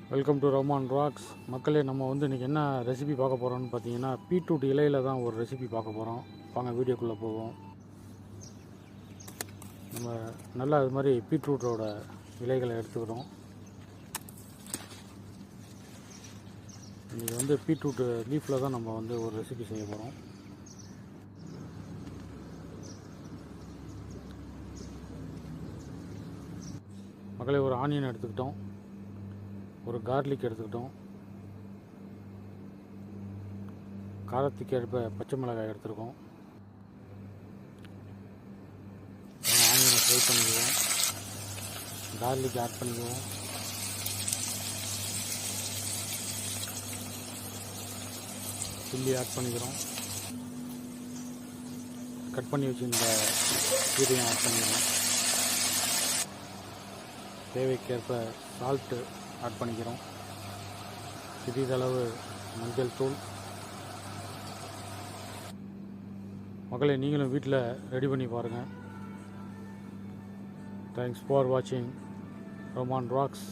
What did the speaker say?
Welcome to ரோமான் rocks. மக்களே, நம்ம இன்றைக்கி என்ன ரெசிபி பார்க்க போகிறோம்னு பார்த்தீங்கன்னா, பீட்ரூட் இலையில் தான் ஒரு ரெசிபி பார்க்க போகிறோம். வாங்க வீடியோக்குள்ளே போவோம். நம்ம நல்லா அது மாதிரி பீட்ரூட்டோட இலைகளை எடுத்துக்கிறோம். இன்றைக்கி பீட்ரூட் லீஃபில் தான் நம்ம ஒரு ரெசிபி செய்ய போகிறோம். மக்களே, ஒரு ஆனியன் எடுத்துக்கிட்டோம், ஒரு கார்லிக் எடுத்துக்கிட்டோம், காரத்துக்கு ஏற்ப பச்சை மிளகாய் எடுத்துருக்கோம். ஆனியனை ஃப்ரை பண்ணிக்குவோம், கார்லிக் ஆட் பண்ணிக்குவோம், சில்லி ஆட் பண்ணிக்கிறோம், கட் பண்ணி வச்சுருந்த கீரையும் ஆட் பண்ணிக்கிறோம், தேவைக்கேற்ப சால்ட்டு ஆட் பண்ணிக்கிறோம், சிறிதளவு மஞ்சள் தூள். மக்களை, நீங்களும் வீட்டில் ரெடி பண்ணி பாருங்கள். தேங்க்ஸ் ஃபார் வாட்சிங் ரோமான் ராக்ஸ்.